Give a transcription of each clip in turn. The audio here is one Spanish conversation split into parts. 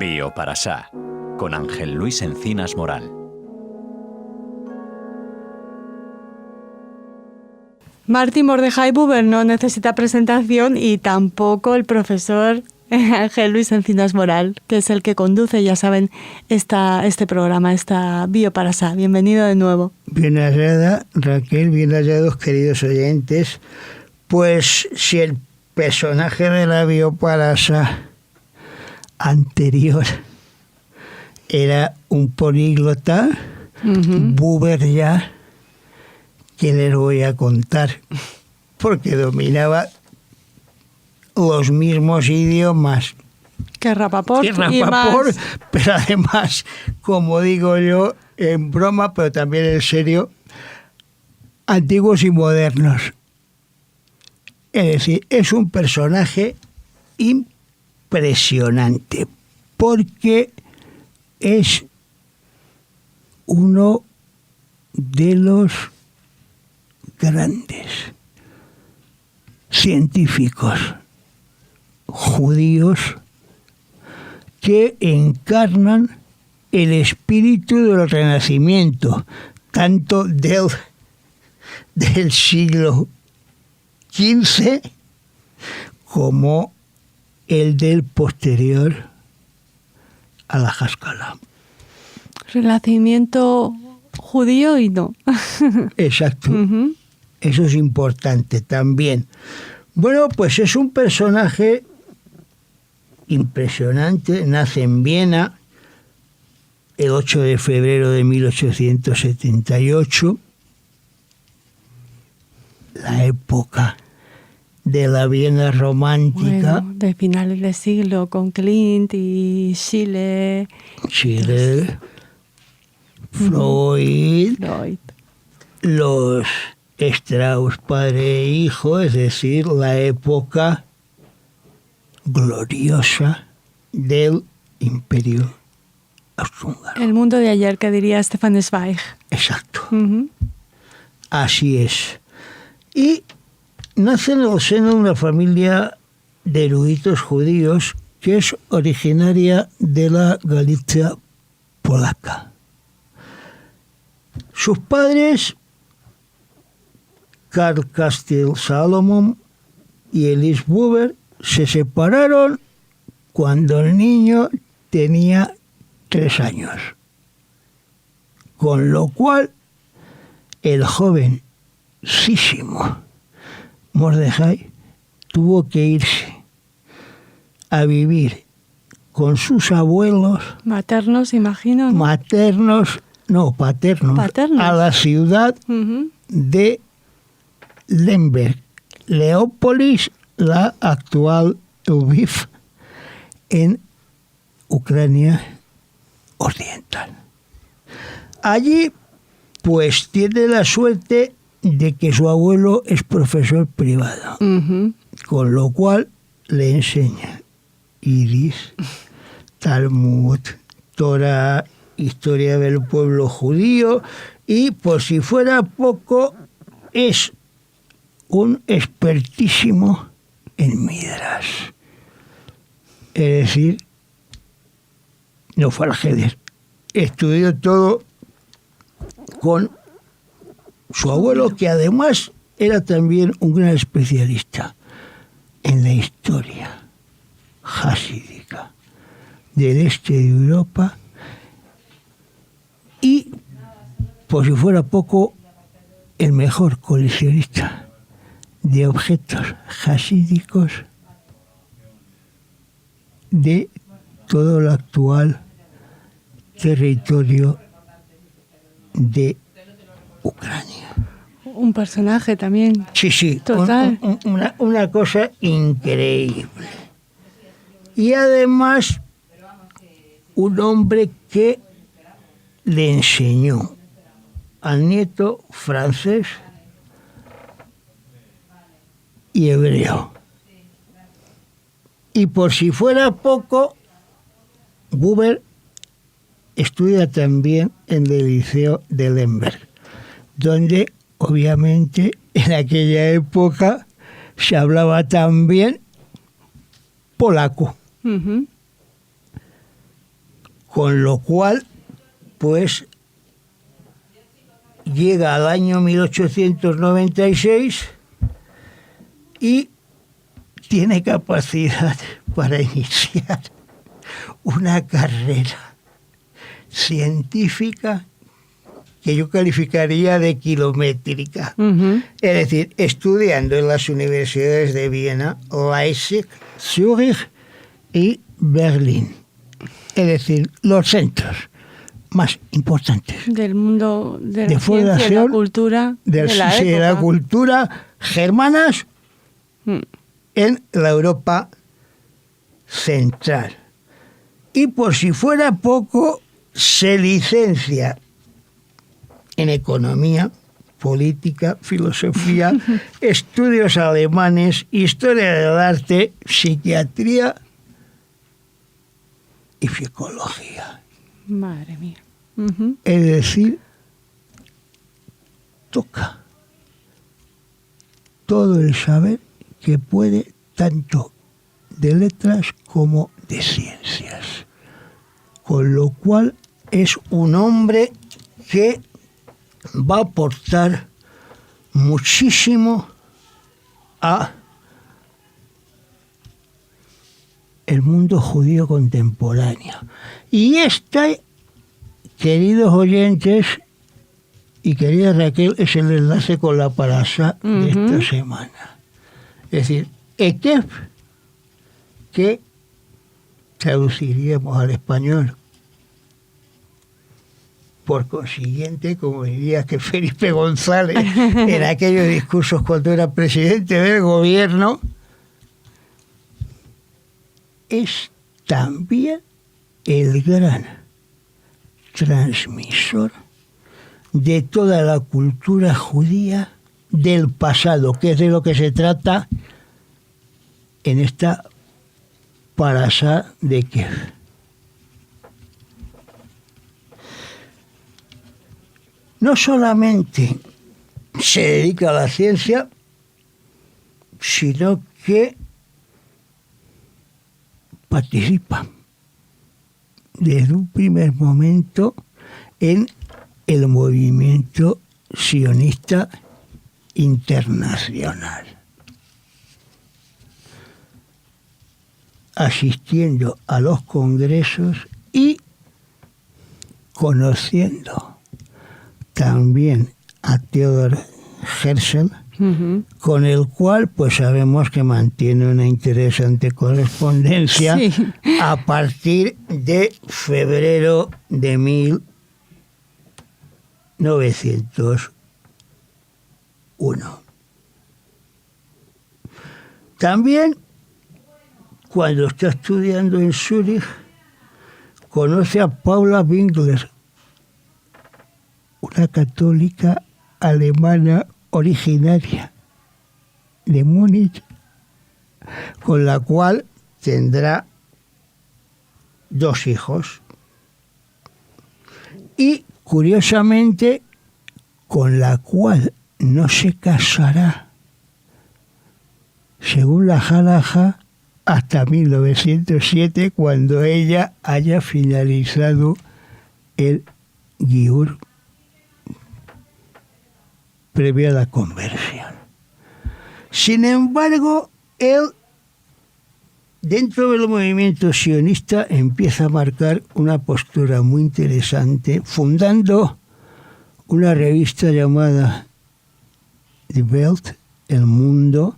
Bioparasá, con Ángel Luis Encinas Moral. Martin Mordechai Buber no necesita presentación y tampoco el profesor Ángel Luis Encinas Moral, que es el que conduce, ya saben, este programa, esta Bioparasá. Bienvenido de nuevo. Bien hallada, Raquel, bien hallados, queridos oyentes. Pues si el personaje de la Bioparasá anterior era un políglota, Buber ya, ¿qué les voy a contar? Porque dominaba los mismos idiomas que Rapaport, y más. Pero además, como digo yo, en broma, pero también en serio, antiguos y modernos. Es decir, es un personaje impresionante, porque es uno de los grandes científicos judíos que encarnan el espíritu del Renacimiento, tanto del siglo XV como el del posterior a la Haskalah. Renacimiento judío y no. Exacto. Eso es importante también. Bueno, pues es un personaje impresionante. Nace en Viena el 8 de febrero de 1878. La época de la Viena romántica. Bueno, de finales de siglo, con Klimt y Schiller. Freud. Los Strauss, padre e hijo, es decir, la época gloriosa del Imperio Austrohúngaro. El mundo de ayer, que diría Stefan Zweig. Exacto. Así es. Y nace en el seno de una familia de eruditos judíos que es originaria de la Galicia polaca. Sus padres, Karl Kastil Salomon y Elise Buber, se separaron cuando el niño tenía 3 años. Con lo cual, el jovencísimo Mordechai tuvo que irse a vivir con sus abuelos. Maternos, imagino, ¿no? Paternos. A la ciudad de Lemberg, Leópolis, la actual Lviv, en Ucrania Occidental. Allí, pues, tiene la suerte de que su abuelo es profesor privado, con lo cual le enseña Yiddish, Talmud, Torah, historia del pueblo judío, y por si fuera poco, es un expertísimo en Midrash. Es decir, no fue al Heder. Estudió todo con su abuelo, que además era también un gran especialista en la historia hasídica del este de Europa, y, por si fuera poco, el mejor coleccionista de objetos hasídicos de todo el actual territorio de Ucrania. Un personaje también. Sí. Total. Una cosa increíble. Y además, un hombre que le enseñó al nieto francés y hebreo. Y por si fuera poco, Buber estudia también en el Liceo de Lemberg, donde obviamente en aquella época se hablaba también polaco. con lo cual, pues, llega al año 1896 y tiene capacidad para iniciar una carrera científica que yo calificaría de kilométrica. Ujú. Es decir, estudiando en las universidades de Viena, Leipzig, Zúrich y Berlín. Es decir, los centros más importantes Del mundo de la de ciencia y la formación cultura de la época. la cultura germanas Mm. en la Europa central. Y por si fuera poco, se licencia en economía, política, filosofía, estudios alemanes, historia del arte, psiquiatría y psicología. Madre mía. Ujú. Es decir, toca todo el saber que puede, tanto de letras como de ciencias. Con lo cual es un hombre que va a aportar muchísimo a el mundo judío contemporáneo. Y queridos oyentes y querida Raquel, es el enlace con la parasha de esta semana. Es decir, Ekef, que traduciríamos al español. Por consiguiente, como diría que Felipe González en aquellos discursos cuando era presidente del gobierno, es también el gran transmisor de toda la cultura judía del pasado, que es de lo que se trata en esta parasha de Ekef. No solamente se dedica a la ciencia, sino que participa desde un primer momento en el movimiento sionista internacional, asistiendo a los congresos y conociendo también a Theodor Herzl, con el cual pues sabemos que mantiene una interesante correspondencia a partir de febrero de 1901. También, cuando está estudiando en Zúrich, conoce a Paula Winkler, una católica alemana originaria de Múnich, con la cual tendrá 2 hijos. Y, curiosamente, con la cual no se casará, según la Halaja, hasta 1907, cuando ella haya finalizado el Giur previo a la conversión. Sin embargo, él, dentro del movimiento sionista, empieza a marcar una postura muy interesante, fundando una revista llamada Die Welt, El Mundo,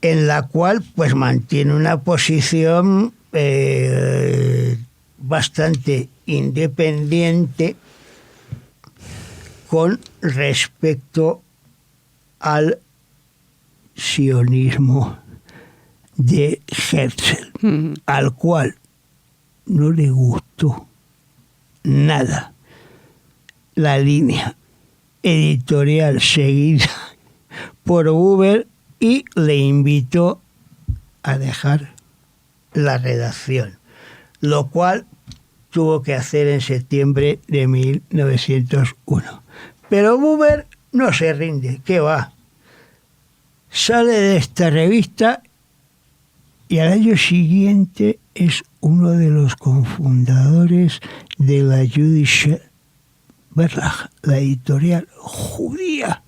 en la cual pues mantiene una posición bastante independiente con respecto al sionismo de Herzl, al cual no le gustó nada la línea editorial seguida por Buber y le invitó a dejar la redacción, lo cual tuvo que hacer en septiembre de 1901. Pero Buber no se rinde, ¿qué va? Sale de esta revista y al año siguiente es uno de los cofundadores de la Jüdische Verlag, la editorial judía,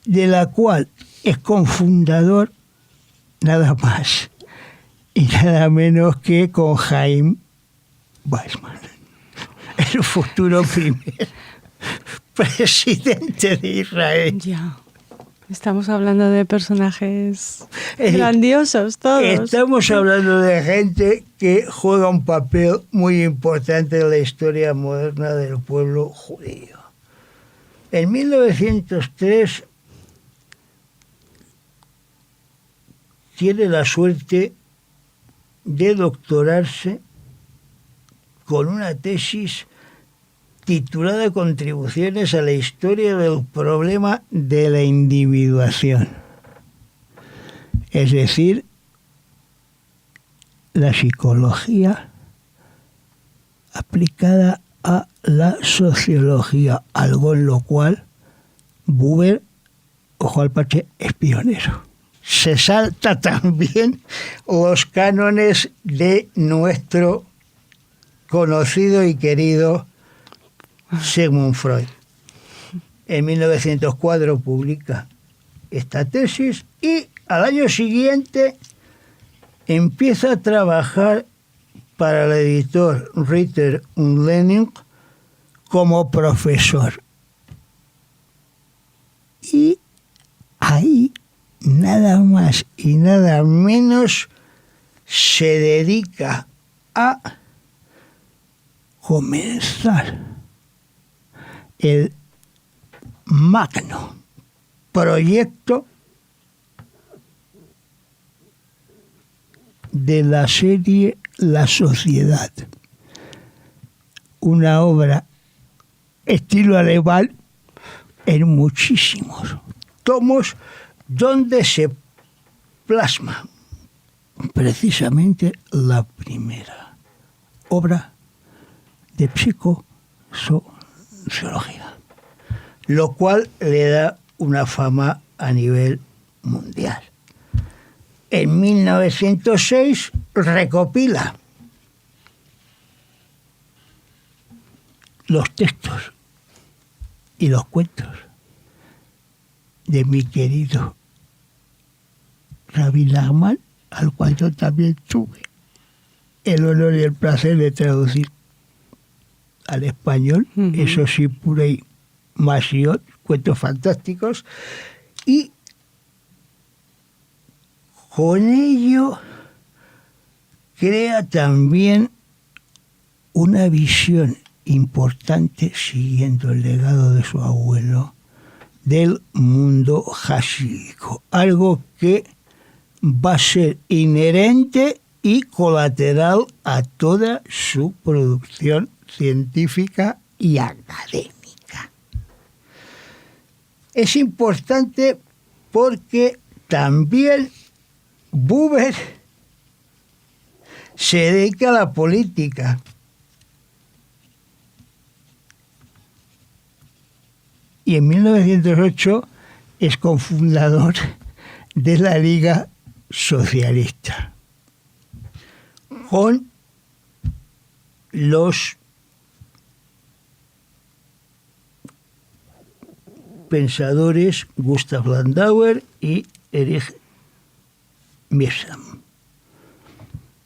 de la cual es cofundador nada más y nada menos que con Chaim Weizmann, el futuro primer presidente de Israel. Ya. Estamos hablando de personajes grandiosos, todos. Estamos hablando de gente que juega un papel muy importante en la historia moderna del pueblo judío. En 1903 tiene la suerte de doctorarse con una tesis titulada Contribuciones a la historia del problema de la individuación. Es decir, la psicología aplicada a la sociología, algo en lo cual Buber, ojo al parche, es pionero. Se salta también los cánones de nuestro conocido y querido Sigmund Freud. En 1904 publica esta tesis y al año siguiente empieza a trabajar para el editor Ritter und Lessing como profesor. Y ahí nada más y nada menos se dedica a comenzar el magno proyecto de la serie La Sociedad, una obra estilo alemán en muchísimos tomos donde se plasma precisamente la primera obra de psicosociología, lo cual le da una fama a nivel mundial. En 1906 recopila los textos y los cuentos de mi querido Rabbi Nachman, al cual yo también tuve el honor y el placer de traducir al español, eso sí, pura y masión, cuentos fantásticos, y con ello crea también una visión importante, siguiendo el legado de su abuelo, del mundo jasídico, algo que va a ser inherente y colateral a toda su producción científica y académica. Es importante porque también Buber se dedica a la política. Y en 1908 es cofundador de la Liga Socialista, con los pensadores Gustav Landauer y Erich Mírsam.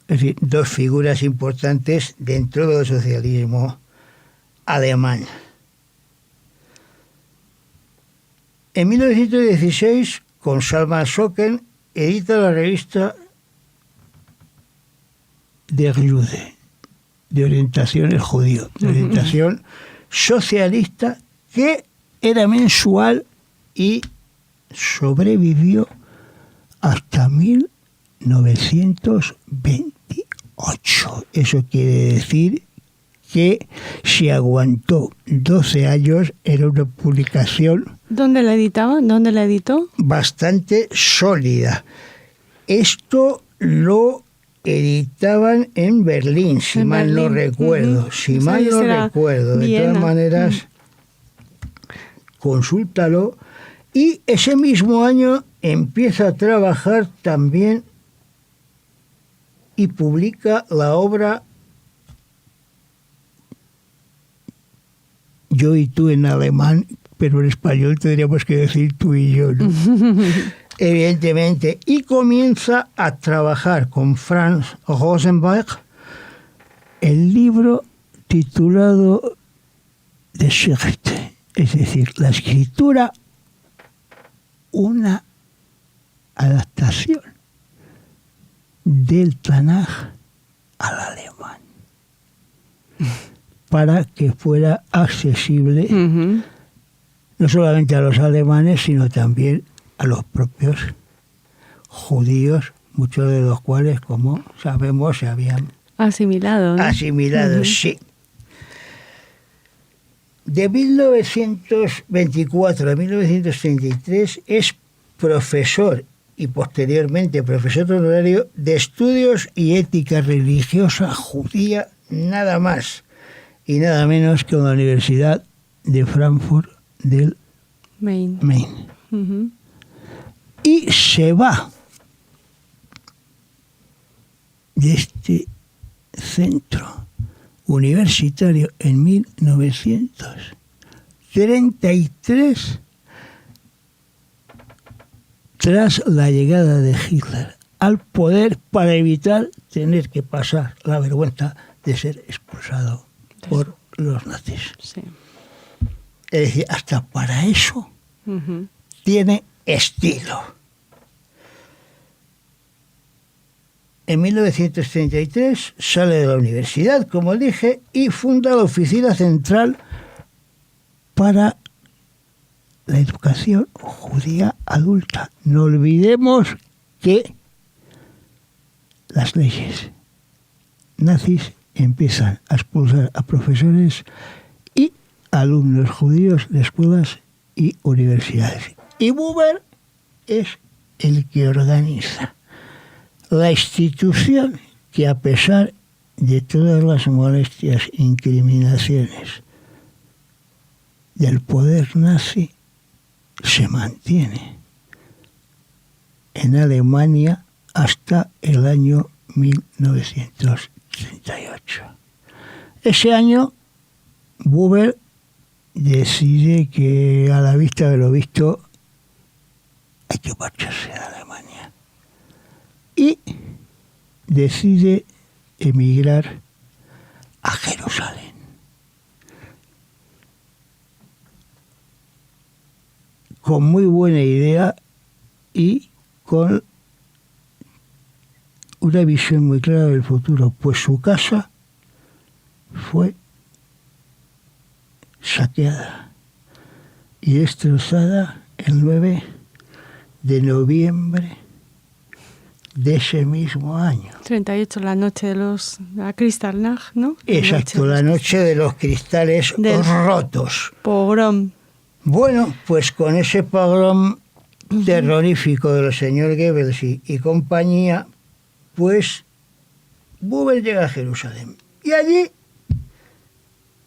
Es decir, dos figuras importantes dentro del socialismo alemán. En 1916, con Salman Soken, edita la revista Der Jude, de orientación judío, de orientación socialista, que era mensual y sobrevivió hasta 1928. Eso quiere decir que si aguantó 12 años, era una publicación... ¿Dónde la editaban? ¿Dónde la editó? Bastante sólida. Esto lo editaban en Berlín, si en mal Berlín. No recuerdo. Si mal no recuerdo. De Viena. todas maneras, consúltalo. Y ese mismo año empieza a trabajar también y publica la obra Yo y tú en alemán, pero en español tendríamos que decir tú y yo, ¿no? Evidentemente, y comienza a trabajar con Franz Rosenberg el libro titulado De Schrift, es decir, la escritura, una adaptación del Tanaj al alemán, para que fuera accesible no solamente a los alemanes, sino también a los propios judíos, muchos de los cuales, como sabemos, se habían asimilado, ¿no? Asimilado, sí. De 1924 a 1933 es profesor y posteriormente profesor honorario de Estudios y Ética Religiosa Judía, nada más y nada menos que en la Universidad de Frankfurt del Main. Y se va de este centro universitario en 1933 tras la llegada de Hitler al poder para evitar tener que pasar la vergüenza de ser expulsado por los nazis. Sí. Es decir, hasta para eso tiene estilo. En 1933 sale de la universidad, como dije, y funda la Oficina Central para la Educación Judía Adulta. No olvidemos que las leyes nazis empiezan a expulsar a profesores y alumnos judíos de escuelas y universidades. Y Buber es el que organiza la institución que, a pesar de todas las molestias e incriminaciones del poder nazi, se mantiene en Alemania hasta el año 1938. Ese año, Buber decide que, a la vista de lo visto, hay que marcharse de Alemania. Y decide emigrar a Jerusalén. Con muy buena idea y con una visión muy clara del futuro, pues su casa fue saqueada y destrozada el 9 de noviembre de ese mismo año. 38, la noche de la Kristallnacht, ¿no? Exacto, la noche de los cristales rotos. Pogrom. Bueno, pues con ese pogrom terrorífico de los señores Goebbels y compañía, pues Buber llega a Jerusalén. Y allí,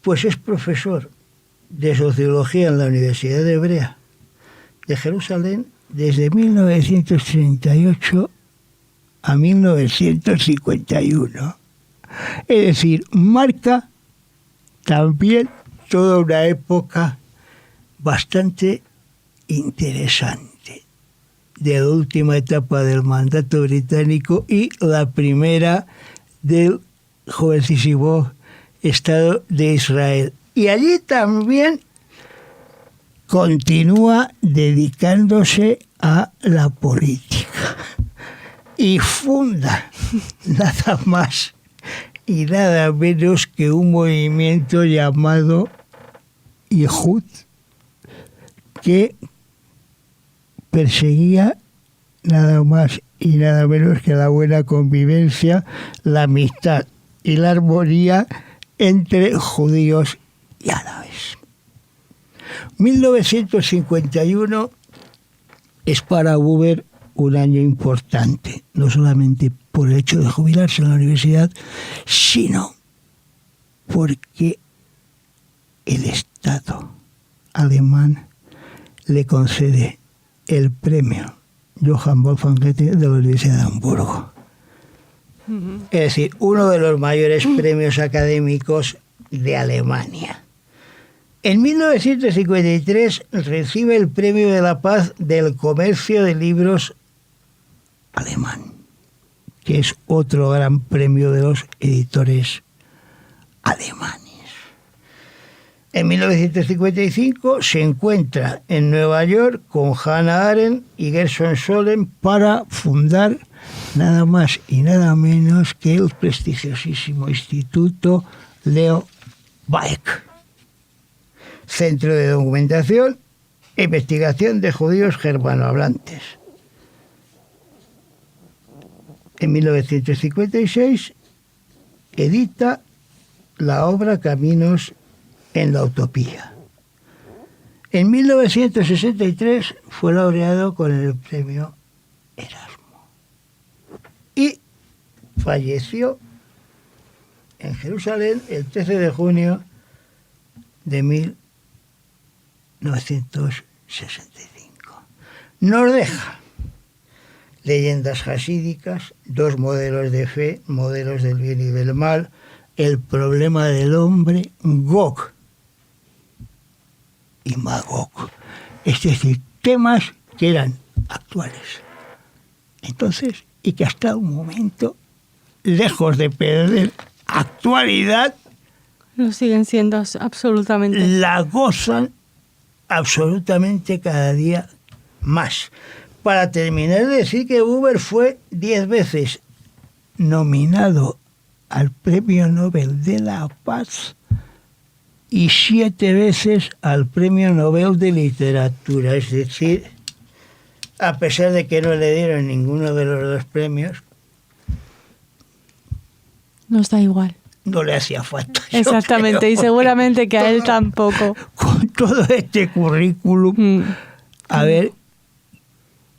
pues es profesor de sociología en la Universidad Hebrea de Jerusalén desde 1938 a 1951. Es decir, marca también toda una época bastante interesante de la última etapa del mandato británico y la primera del jovencísimo Estado de Israel. Y allí también continúa dedicándose a la política y funda nada más y nada menos que un movimiento llamado Yehud, que perseguía nada más y nada menos que la buena convivencia, la amistad y la armonía entre judíos y árabes. 1951 es para Buber un año importante, no solamente por el hecho de jubilarse en la universidad, sino porque el Estado alemán le concede el premio Johann Wolfgang Goethe de la Universidad de Hamburgo. Es decir, uno de los mayores premios académicos de Alemania. En 1953 recibe el Premio de la Paz del Comercio de Libros alemán, que es otro gran premio de los editores alemanes. En 1955 se encuentra en Nueva York con Hannah Arendt y Gershom Scholem para fundar nada más y nada menos que el prestigiosísimo Instituto Leo Baeck, Centro de Documentación e Investigación de Judíos Germanohablantes. En 1956 edita la obra Caminos en la Utopía. En 1963 fue laureado con el premio Erasmo y falleció en Jerusalén el 13 de junio de 1965. Nos deja leyendas hasídicas, 2 modelos de fe, modelos del bien y del mal, el problema del hombre, Gog y Magog. Es decir, temas que eran actuales entonces y que hasta un momento, lejos de perder actualidad, lo siguen siendo absolutamente. La gozan absolutamente cada día más. Para terminar de decir que Buber fue 10 veces nominado al Premio Nobel de la Paz y 7 veces al Premio Nobel de Literatura. Es decir, a pesar de que no le dieron ninguno de los 2 premios, nos da igual. No le hacía falta. Exactamente, creo, y seguramente que a él tampoco. Con todo este currículum, a ver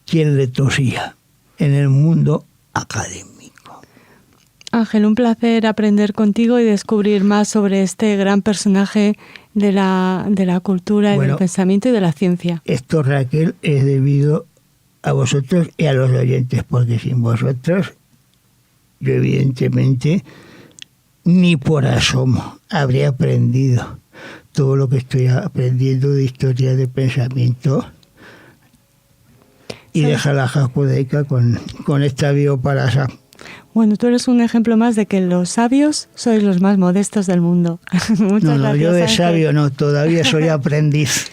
quién le tosía en el mundo académico. Ángel, un placer aprender contigo y descubrir más sobre este gran personaje de la cultura, del pensamiento y de la ciencia. Esto, Raquel, es debido a vosotros y a los oyentes, porque sin vosotros, yo evidentemente ni por asomo habría aprendido todo lo que estoy aprendiendo de historia de pensamiento y de halajá judaica con esta bioparasa. Bueno, tú eres un ejemplo más de que los sabios sois los más modestos del mundo. Muchas gracias, yo de Ángel. sabio no, todavía soy aprendiz.